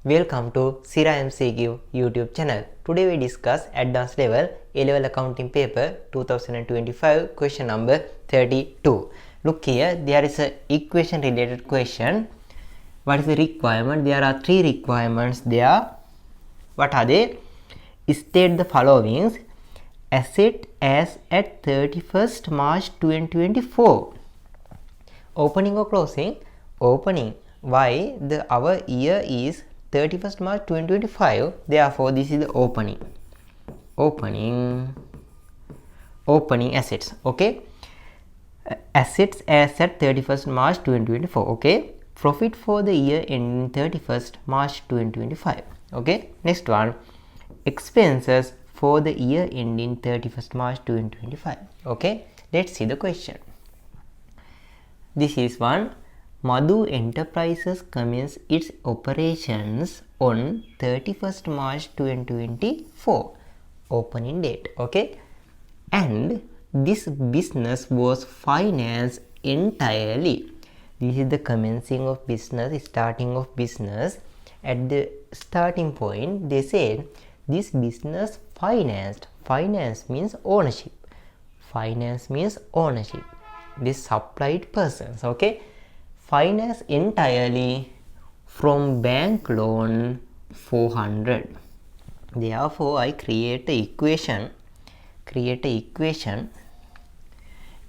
Welcome to SIRA MCQ YouTube channel. Today we discuss advanced level A-level accounting paper 2025 question number 32. Look here, there is a equation related question. What is the requirement? There are three requirements there. What are they? State the following. Asset as at 31st March 2024. Opening or closing? Opening. Why? Our year is 31st March 2025. Therefore, this is the opening. Opening assets. Okay. Assets as at 31st March 2024. Okay. Profit for the year ending 31st March 2025. Okay. Next one. Expenses for the year ending 31st March 2025. Okay. Let's see the question. This is one. Madhu Enterprises commenced its operations on 31st March 2024. Opening date. Okay. And this business was financed entirely. This is the commencing of business, starting of business. At the starting point, they said this business financed. Finance means ownership. Finance means ownership. This supplied persons. Okay. Finance entirely from bank loan 400. Therefore, I create the equation.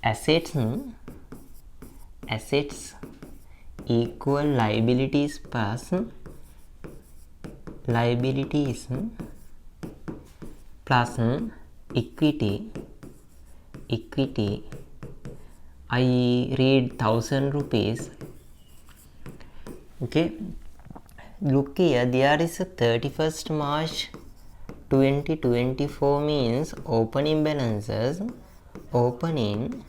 Assets equal liabilities plus equity. I read 1,000 rupees. Okay. Look here, there is a 31st March 2024 means opening balances. Opening.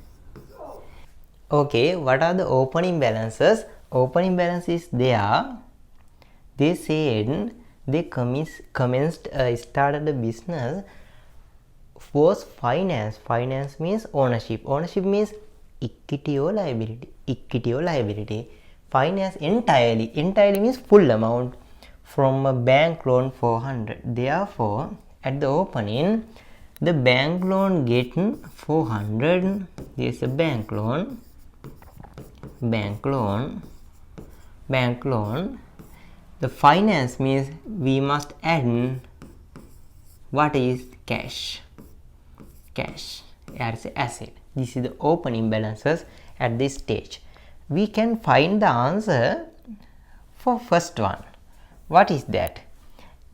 Okay, what are the opening balances? Opening balance is there. They said they started the business was finance. Finance means ownership. Ownership means equity or liability. Finance entirely means full amount from a bank loan 400. Therefore, at the opening, the bank loan getting 400. There is a bank loan. The finance means we must add what is cash. As an asset. This is the opening balances at this stage. We can find the answer for first one. What is that?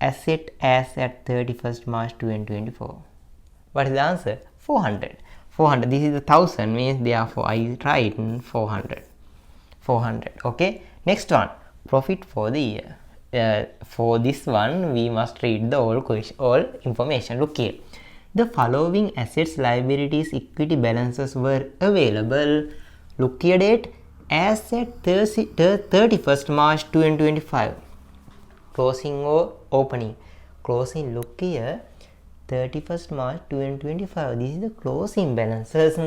Asset as at 31st March 2024. What is the answer? 400. This is the 1,000 means therefore I write 400. Okay. Next one. Profit for the year. For this one we must read the all information. Look here. The following assets, liabilities, equity balances were available. Look here date. As at 31st March 2025. Closing or opening? Closing, look here. 31st March 2025. This is the closing balances.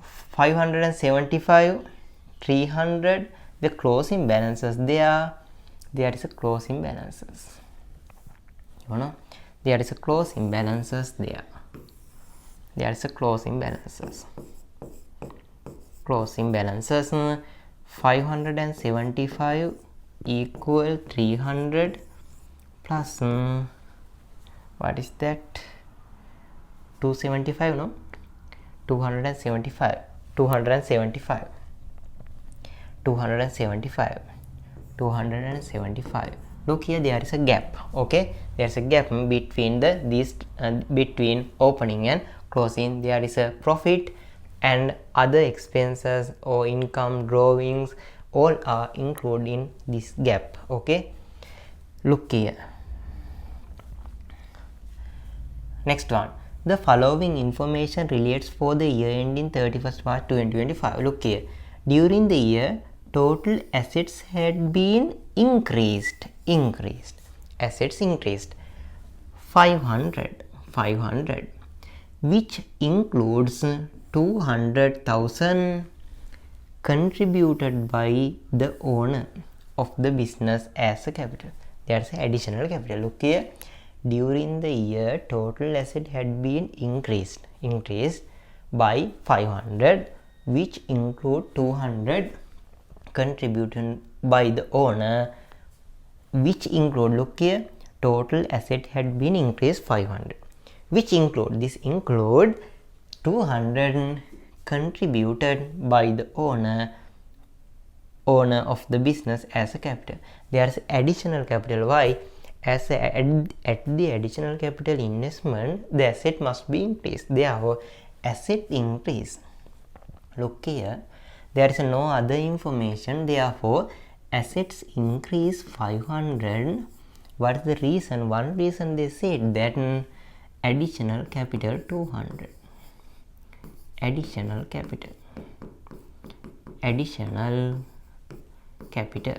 575, 300. The closing balances there is a closing balances. You know, there is a closing balances there. There is a closing balances. Closing balances 575 equal 300 plus what is that? 275, no? 275. Look here, there is a gap. Okay, there is a gap between between opening and closing. There is a profit and other expenses or income, drawings, all are included in this gap. Okay, look here. Next one. The following information relates for the year ending 31st March 2025. Look here. During the year, total assets had been increased. Assets increased 500, which includes 200,000 contributed by the owner. of the business as a capital. There's additional capital. Look here. During the year, total asset had been increased by 500, which include 200 contributed by the owner, which include, look here, total asset had been increased 500, which include, this include 200 contributed by the owner of the business as a capital. There's additional capital. Why? As at the additional capital investment, the asset must be increased. Therefore, asset increase. Look here, there is no other information. Therefore, assets increase 500. What is the reason? One reason they said that additional capital 200. Additional capital. Additional capital.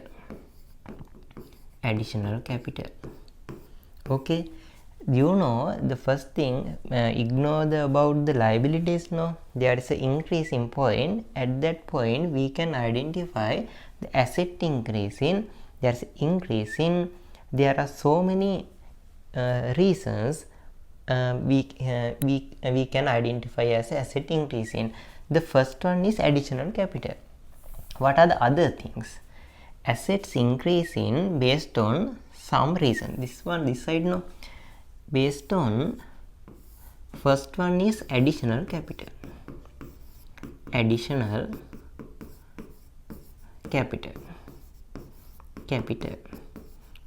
Additional capital. Okay, you know the first thing, ignore about the liabilities. No, there is an increasing point. At that point we can identify the asset increasing. There's increasing. There are so many reasons we can identify as asset increasing. The first one is additional capital. What are the other things? Assets increasing based on some reason. This side, no, based on, first one is additional capital. Additional capital.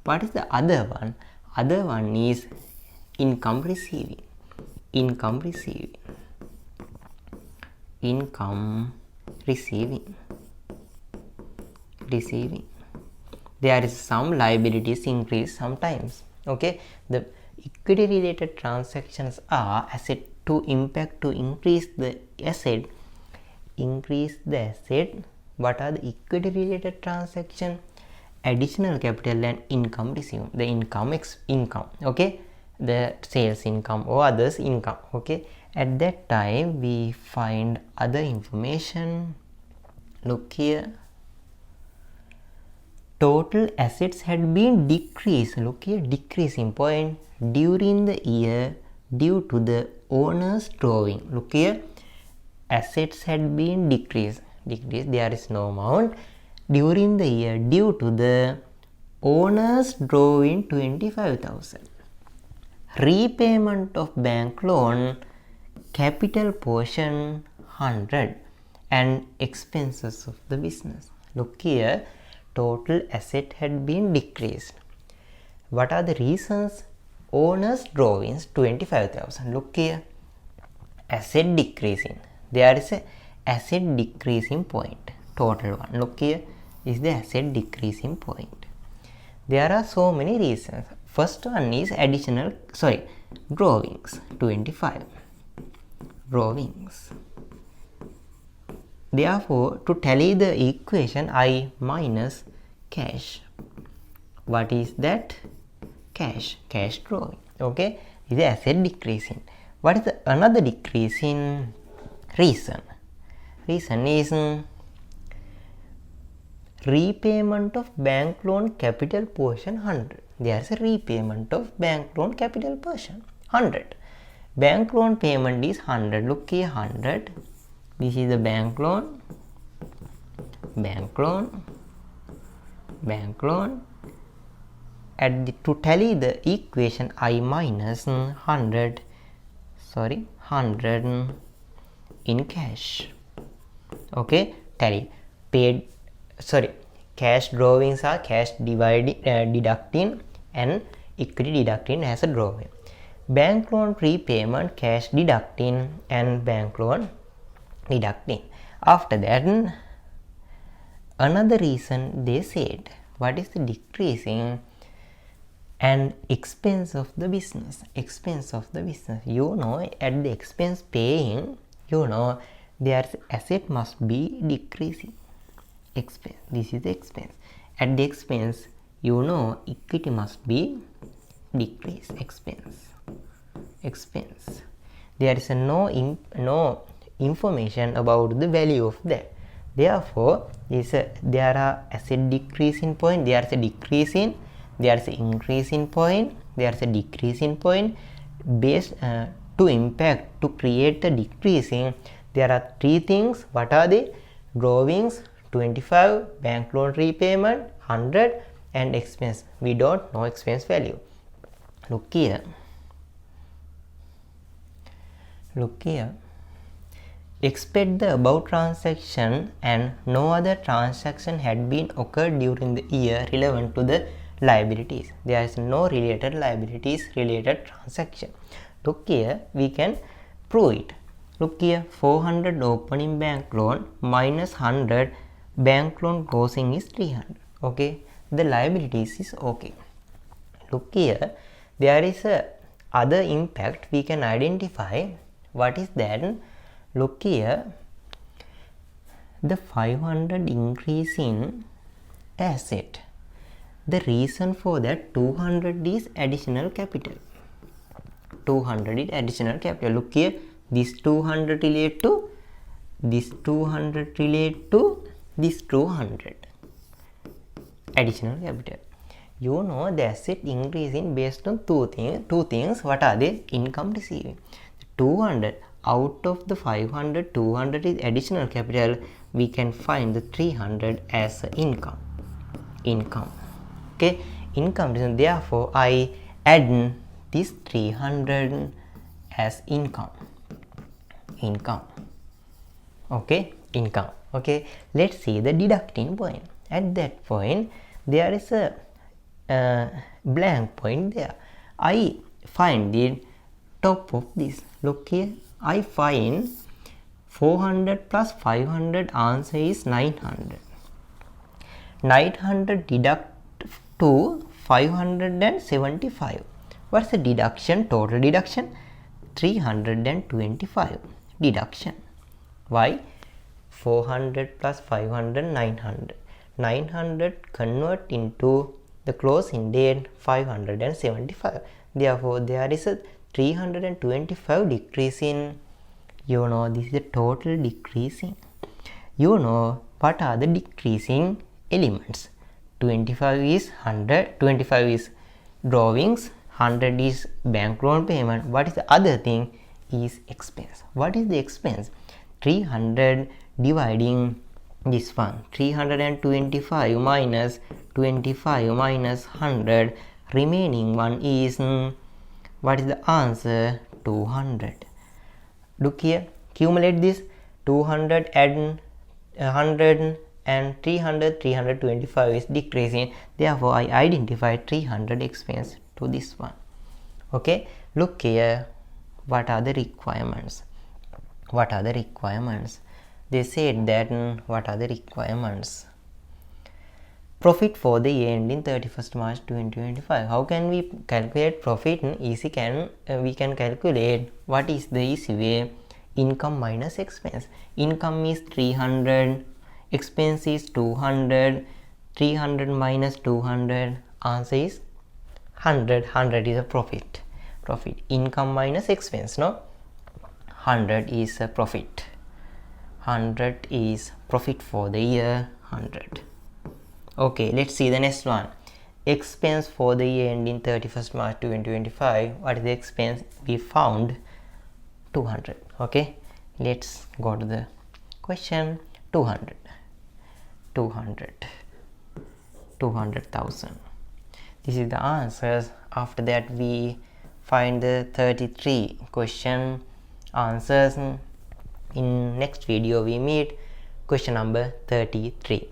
What is the other one? Other one is income receiving. Income receiving. There is some liabilities increase sometimes. Okay, the equity related transactions are asset to impact to increase the asset. What are the equity related transaction? Additional capital and income received. The income, okay, the sales income or others income. Okay, at that time we find other information. Look here, total assets had been decreased. Look here, decreasing point during the year due to the owner's drawing. Look here, assets had been decreased. There is no amount during the year due to the owner's drawing 25,000. Repayment of bank loan, capital portion 100, and expenses of the business. Look here, total asset had been decreased. What are the reasons? Owner's drawings 25,000. Look here, asset decreasing. There is a asset decreasing point. Total one. Look here, is the asset decreasing point. There are so many reasons. First one is drawings 25. Drawings. Therefore, to tally the equation, I minus cash. What is that? Cash drawing. Okay, is the asset decreasing. What is the another decreasing reason? Reason is repayment of bank loan capital portion 100. There is a repayment of bank loan capital portion 100. Bank loan payment is 100. Look here, 100. This is the bank loan. To tally the equation, I minus 100 in cash. Okay, tally. Cash drawings are cash deducting and equity deducting as a drawing. Bank loan prepayment, cash deducting and bank loan deducting. After that, another reason they said, what is the decreasing? And expense of the business. You know, at the expense paying, you know, their asset must be decreasing. Expense. This is the expense. At the expense, you know, equity must be decreased. Expense. There is no information about the value of that. Therefore, there are asset decreasing point, there is a decreasing, there is an increasing point, there is a decreasing point. Based to impact to create the decreasing, there are three things. What are they? Drawings 25, bank loan repayment 100, and expense. We don't know expense value. Look here. Expect the above transaction and no other transaction had been occurred during the year relevant to the liabilities. There is no related liabilities related transaction. Look here, we can prove it. Look here, 400 opening bank loan minus 100 bank loan closing is 300. Okay, the liabilities is okay. Look here, there is a other impact we can identify. What is that? Look here, the 500 increase in asset. The reason for that 200 is additional capital. 200 is additional capital. Look here, this 200 relate to this 200 relate to this 200 additional capital. You know the asset increasing based on two things. What are they? Income receiving. 200 out of the 500, 200 is additional capital. We can find the 300 as income. Okay, income. Therefore, I add this 300 as income. Okay, income. Okay, let's see the deducting point. At that point, there is a blank point there. I find the top of this. Look here, I find 400 plus 500, answer is 900. 900 deduct to 575. What's the deduction? Total deduction 325 deduction. Why? 400 plus 500, 900. 900 convert into the closing date 575. Therefore, there is a 325 decrease in. You know, this is the total decreasing. You know what are the decreasing elements? 25 is 100, 25 is drawings, 100 is bank loan payment. What is the other thing? Is expense. What is the expense? 300 dividing this one. 325 minus 25 minus 100. Remaining one is, what is the answer? 200. Look here, accumulate this 200 add 100 and 300, 325 is decreasing. Therefore, I identify 300 expense to this one. Okay, look here, what are the requirements? What are the requirements? They said that what are the requirements? Profit for the year ending 31st March 2025. How can we calculate profit? We can calculate what is the easy way. Income minus expense. Income is 300, expense is 200, 300 minus 200, answer is 100. 100 is a profit. Income minus expense, no? 100 is a profit. 100 is profit for the year. 100. Okay, let's see the next one. Expense for the year ending 31st March 2025. What is the expense? We found 200. Okay, let's go to the question. 200,000. This is the answers. After that, we find the 33 question answers. In next video, we meet question number 33.